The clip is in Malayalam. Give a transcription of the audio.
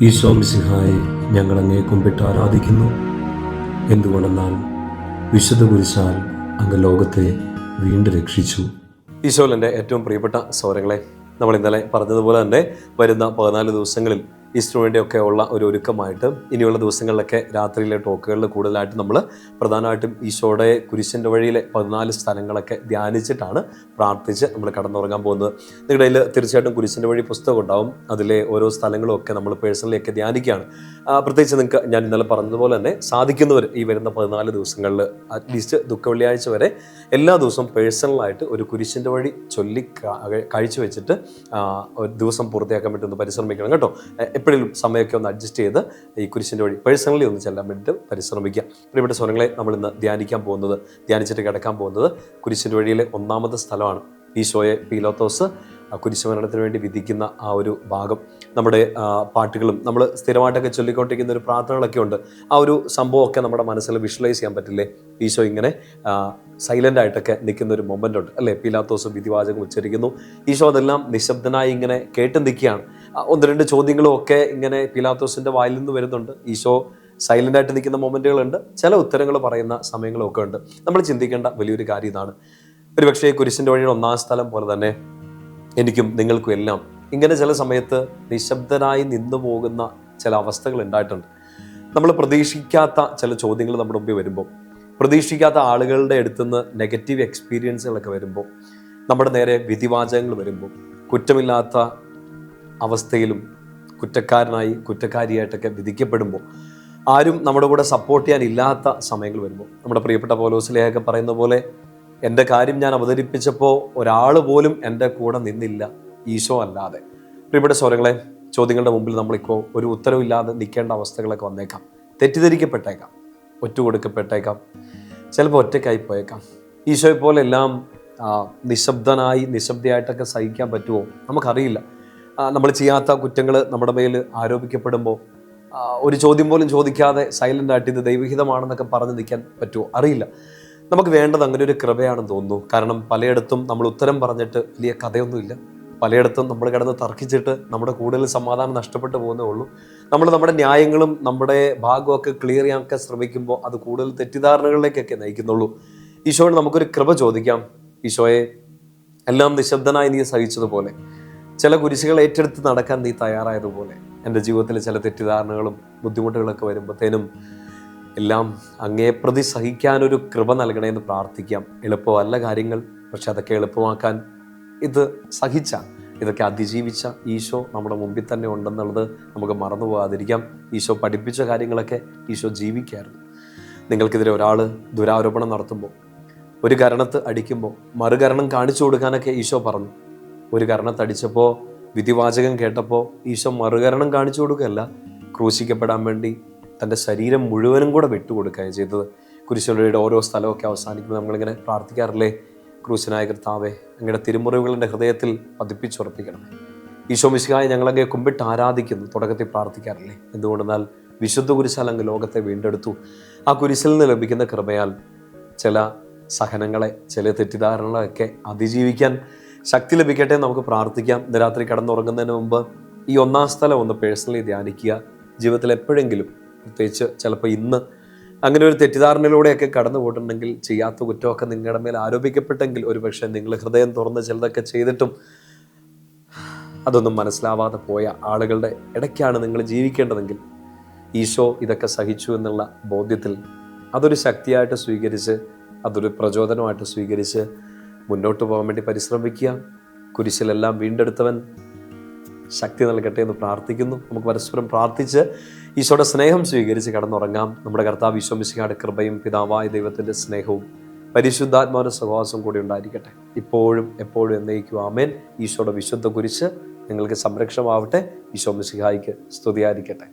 ഈശോ മിശിഹായെ ഞങ്ങളങ്ങേ കുമ്പിട്ട് ആരാധിക്കുന്നു. എന്തുകൊണ്ടെന്നാൽ വിശുദ്ധ കുരിശാൽ അങ്ങ് ലോകത്തെ വീണ്ടും രക്ഷിച്ചു. ഈശോയിലെ ഏറ്റവും പ്രിയപ്പെട്ട സഹോദരങ്ങളെ, നമ്മൾ ഇന്നലെ പറഞ്ഞതുപോലെ തന്നെ വരുന്ന 14 ദിവസങ്ങളിൽ ഈസ്റ്റർ വേണ്ടിയൊക്കെ ഉള്ള ഒരു ഒരുക്കമായിട്ട് ഇനിയുള്ള ദിവസങ്ങളിലൊക്കെ രാത്രിയിലെ ടോക്കുകളിൽ കൂടുതലായിട്ട് നമ്മൾ പ്രധാനമായിട്ടും ഈശോയുടെ കുരിശിൻ്റെ വഴിയിലെ 14 സ്ഥലങ്ങളൊക്കെ ധ്യാനിച്ചിട്ടാണ് പ്രാർത്ഥിച്ച് നമ്മൾ കടന്നുറങ്ങാൻ പോകുന്നത്. നിങ്ങളുടെ കയ്യിൽ തീർച്ചയായിട്ടും കുരിശിൻ്റെ വഴി പുസ്തകം ഉണ്ടാവും. അതിലെ ഓരോ സ്ഥലങ്ങളും ഒക്കെ നമ്മൾ പേഴ്സണലിയൊക്കെ ധ്യാനിക്കുകയാണ്. പ്രത്യേകിച്ച് നിങ്ങൾക്ക് ഞാൻ ഇന്നലെ പറഞ്ഞതുപോലെ തന്നെ സാധിക്കുന്നവർ ഈ വരുന്ന 14 ദിവസങ്ങളിൽ അറ്റ്ലീസ്റ്റ് ദുഃഖവെള്ളിയാഴ്ച വരെ എല്ലാ ദിവസവും പേഴ്സണലായിട്ട് ഒരു കുരിശിൻ്റെ വഴി ചൊല്ലി കാഴ്ചവെച്ചിട്ട് ഒരു ദിവസം പൂർത്തിയാക്കാൻ വേണ്ടി ഒന്ന് പരിശ്രമിക്കണം കേട്ടോ. എപ്പോഴും സമയമൊക്കെ ഒന്ന് അഡ്ജസ്റ്റ് ചെയ്ത് ഈ കുരിശിൻ്റെ വഴി പേഴ്സണലി ഒന്ന് ചെല്ലാൻ വേണ്ടിയിട്ട് പരിശ്രമിക്കുക. പ്രിയപ്പെട്ട സ്വരങ്ങളെ, നമ്മളിന്ന് ധ്യാനിച്ചിട്ട് കിടക്കാൻ പോകുന്നത് കുരിശിൻ്റെ വഴിയിലെ 1ാമത്തെ സ്ഥലമാണ്. ഈശോയെ പീലാത്തോസ് കുരിശുമരണത്തിന് വേണ്ടി വിധിക്കുന്ന ആ ഒരു ഭാഗം. നമ്മുടെ പാട്ടുകളും നമ്മൾ സ്ഥിരമായിട്ടൊക്കെ ചൊല്ലിക്കൊണ്ടിരിക്കുന്ന ഒരു പ്രാർത്ഥനകളൊക്കെ ഉണ്ട്. ആ ഒരു സംഭവമൊക്കെ നമ്മുടെ മനസ്സിൽ വിഷ്വലൈസ് ചെയ്യാൻ പറ്റില്ലേ? ഈശോ ഇങ്ങനെ സൈലൻ്റ് ആയിട്ടൊക്കെ നിൽക്കുന്ന ഒരു മൊമെൻ്റ് ഉണ്ട് അല്ലേ? പീലാത്തോസ് വിധിവാചകം ഉച്ചരിക്കുന്നു. ഈശോ അതെല്ലാം നിശബ്ദനായി ഇങ്ങനെ കേട്ട് നിൽക്കുകയാണ്. 1-2 ചോദ്യങ്ങളും ഒക്കെ ഇങ്ങനെ പീലാത്തോസിൻ്റെ വായിൽ നിന്ന് വരുന്നുണ്ട്. ഈശോ സൈലൻ്റ് ആയിട്ട് നിൽക്കുന്ന മൊമെൻറ്റുകളുണ്ട്, ചില ഉത്തരങ്ങൾ പറയുന്ന സമയങ്ങളൊക്കെ ഉണ്ട്. നമ്മൾ ചിന്തിക്കേണ്ട വലിയൊരു കാര്യം ഇതാണ്. ഒരുപക്ഷേ കുരിശിൻ്റെ വഴിയുടെ 1ാം സ്ഥലം പോലെ തന്നെ എനിക്കും നിങ്ങൾക്കും എല്ലാം ഇങ്ങനെ ചില സമയത്ത് നിശബ്ദനായി നിന്നു പോകുന്ന ചില അവസ്ഥകൾ ഉണ്ടായിട്ടുണ്ട്. നമ്മൾ പ്രതീക്ഷിക്കാത്ത ചില ചോദ്യങ്ങൾ നമ്മുടെ മുമ്പിൽ വരുമ്പോൾ, പ്രതീക്ഷിക്കാത്ത ആളുകളുടെ അടുത്തുനിന്ന് നെഗറ്റീവ് എക്സ്പീരിയൻസുകളൊക്കെ വരുമ്പോൾ, നമ്മുടെ നേരെ വിധിവാചകങ്ങൾ വരുമ്പോൾ, കുറ്റമില്ലാത്ത അവസ്ഥയിലും കുറ്റക്കാരിയായിട്ടൊക്കെ വിധിക്കപ്പെടുമ്പോൾ, ആരും നമ്മുടെ കൂടെ സപ്പോർട്ട് ചെയ്യാനില്ലാത്ത സമയങ്ങൾ വരുമ്പോൾ, നമ്മുടെ പ്രിയപ്പെട്ട പൗലോസിലേയൊക്കെ പറയുന്ന പോലെ എൻ്റെ കാര്യം ഞാൻ അവതരിപ്പിച്ചപ്പോൾ ഒരാൾ പോലും എൻ്റെ കൂടെ നിന്നില്ല, ഈശോ അല്ലാതെ. പ്രിയപ്പെട്ട സ്വരങ്ങളെ, ചോദ്യങ്ങളുടെ മുമ്പിൽ നമ്മളിപ്പോൾ ഒരു ഉത്തരവില്ലാതെ നിൽക്കേണ്ട അവസ്ഥകളൊക്കെ വന്നേക്കാം. തെറ്റിദ്ധരിക്കപ്പെട്ടേക്കാം, ഒറ്റുകൊടുക്കപ്പെട്ടേക്കാം, ചിലപ്പോൾ ഒറ്റയ്ക്കായി പോയേക്കാം. ഈശോയെ പോലെ എല്ലാം നിശബ്ദയായിട്ടൊക്കെ സഹിക്കാൻ പറ്റുമോ? നമുക്കറിയില്ല. നമ്മൾ ചെയ്യാത്ത കുറ്റങ്ങൾ നമ്മുടെ മേൽ ആരോപിക്കപ്പെടുമ്പോൾ ഒരു ചോദ്യം പോലും ചോദിക്കാതെ സൈലൻ്റ് ആയിട്ട് ഇത് ദൈവഹിതമാണെന്നൊക്കെ പറഞ്ഞ് നിൽക്കാൻ പറ്റുമോ? അറിയില്ല. നമുക്ക് വേണ്ടത് അങ്ങനെ ഒരു കൃപയാണെന്ന് തോന്നുന്നു. കാരണം പലയിടത്തും നമ്മൾ ഉത്തരം പറഞ്ഞിട്ട് വലിയ കഥയൊന്നുമില്ല. പലയിടത്തും നമ്മൾ കിടന്ന് തർക്കിച്ചിട്ട് നമ്മുടെ കൂടുതൽ സമാധാനം നഷ്ടപ്പെട്ടു പോകുന്നേ ഉള്ളൂ. നമ്മൾ നമ്മുടെ ന്യായങ്ങളും നമ്മുടെ ഭാഗമൊക്കെ ക്ലിയർ ചെയ്യാനൊക്കെ ശ്രമിക്കുമ്പോൾ അത് കൂടുതൽ തെറ്റിദ്ധാരണകളിലേക്കൊക്കെ നയിക്കുന്നുള്ളൂ. ഈശോയോട് നമുക്കൊരു കൃപ ചോദിക്കാം. ഈശോയെ, എല്ലാം നിശബ്ദനായി നീ സഹിച്ചതുപോലെ, ചില കുരിശുകൾ ഏറ്റെടുത്ത് നടക്കാൻ നീ തയ്യാറായതുപോലെ, എൻ്റെ ജീവിതത്തിൽ ചില തെറ്റിദ്ധാരണകളും ബുദ്ധിമുട്ടുകളൊക്കെ വരുമ്പോഴത്തേനും എല്ലാം അങ്ങേപ്രതി സഹിക്കാനൊരു കൃപ നൽകണമെന്ന് പ്രാർത്ഥിക്കാം. എളുപ്പമല്ല കാര്യങ്ങൾ, പക്ഷെ അതൊക്കെ എളുപ്പമാക്കാൻ ഇതൊക്കെ അതിജീവിച്ച ഈശോ നമ്മുടെ മുമ്പിൽ തന്നെ ഉണ്ടെന്നുള്ളത് നമുക്ക് മറന്നു പോകാതിരിക്കാം. ഈശോ പഠിപ്പിച്ച കാര്യങ്ങളൊക്കെ ഈശോ ജീവിക്കായിരുന്നു. നിങ്ങൾക്കെതിരെ ഒരാൾ ദുരാരോപണം നടത്തുമ്പോൾ, ഒരു കരണത്ത് അടിക്കുമ്പോൾ മറുകരണം കാണിച്ചു കൊടുക്കാനൊക്കെ ഈശോ പറഞ്ഞു. ഒരു കരണത്തടിച്ചപ്പോൾ വിധിവാചകം കേട്ടപ്പോൾ ഈശോ മറുകരണം കാണിച്ചു കൊടുക്കുകയല്ല, ക്രൂശിക്കപ്പെടാൻ വേണ്ടി തൻ്റെ ശരീരം മുഴുവനും കൂടെ വിട്ടുകൊടുക്കുകയാണ് ചെയ്തത്. കുരിശുകളുടെ ഓരോ സ്ഥലമൊക്കെ അവസാനിക്കുമ്പോൾ നമ്മളിങ്ങനെ പ്രാർത്ഥിക്കാറില്ലേ? ക്രൂശനായ കർത്താവേ, അങ്ങയുടെ തിരുമുറിവുകൾ എൻ്റെ ഹൃദയത്തിൽ പതിപ്പിച്ചുറപ്പിക്കണമേ. ഈശോ മിശിഹായെ ഞങ്ങളങ്ങേ കുമ്പിട്ട് ആരാധിക്കുന്നു തുടക്കത്തിൽ പ്രാർത്ഥിക്കാറില്ലേ? എന്തുകൊണ്ടെന്നാൽ വിശുദ്ധ കുരിശാൽ അങ്ങ് ലോകത്തെ വീണ്ടെടുത്തു. ആ കുരിശിൽ നിന്ന് ലഭിക്കുന്ന കൃപയാൽ ചില സഹനങ്ങളെ, ചില തെറ്റിദ്ധാരണകളൊക്കെ അതിജീവിക്കാൻ ശക്തി ലഭിക്കട്ടെ നമുക്ക് പ്രാർത്ഥിക്കാം. ഇന്ന് രാത്രി കടന്നുറങ്ങുന്നതിന് മുമ്പ് ഈ 1ാം സ്ഥലം ഒന്ന് പേഴ്സണലി ധ്യാനിക്കുക. ജീവിതത്തിൽ എപ്പോഴെങ്കിലും, പ്രത്യേകിച്ച് ചിലപ്പോൾ ഇന്ന് അങ്ങനെ ഒരു തെറ്റിദ്ധാരണയിലൂടെയൊക്കെ കടന്നു പോയിട്ടുണ്ടെങ്കിൽ, ചെയ്യാത്ത കുറ്റമൊക്കെ നിങ്ങളുടെ മേൽ ആരോപിക്കപ്പെട്ടെങ്കിൽ, ഒരുപക്ഷെ നിങ്ങൾ ഹൃദയം തുറന്ന് ചിലതൊക്കെ ചെയ്തിട്ടും അതൊന്നും മനസ്സിലാവാതെ പോയ ആളുകളുടെ ഇടയ്ക്കാണ് നിങ്ങൾ ജീവിക്കേണ്ടതെങ്കിൽ, ഈശോ ഇതൊക്കെ സഹിച്ചു എന്നുള്ള ബോധ്യത്തിൽ അതൊരു ശക്തിയായിട്ട് സ്വീകരിച്ച്, അതൊരു പ്രചോദനമായിട്ട് സ്വീകരിച്ച് മുന്നോട്ട് പോകാൻ വേണ്ടി പരിശ്രമിക്കുക. കുരിശിലെല്ലാം വീണ്ടെടുത്തവൻ ശക്തി നൽകട്ടെ എന്ന് പ്രാർത്ഥിക്കുന്നു. നമുക്ക് പരസ്പരം പ്രാർത്ഥിച്ച് ഈശോയുടെ സ്നേഹം സ്വീകരിച്ച് കടന്നുറങ്ങാം. നമ്മുടെ കർത്താവ് ഈശോ മിശിഹായുടെ കൃപയും പിതാവായ ദൈവത്തിൻ്റെ സ്നേഹവും പരിശുദ്ധാത്മാവിന്റെ സഹവാസവും കൂടി ഉണ്ടായിരിക്കട്ടെ, ഇപ്പോഴും എപ്പോഴും എന്നേക്കും. ആമേൻ. ഈശോയുടെ വിശുദ്ധ കുരിശ് നിങ്ങൾക്ക് സംരക്ഷണമാവട്ടെ. ഈശോ മിശിഹായ്ക്ക് സ്തുതിയായിരിക്കട്ടെ.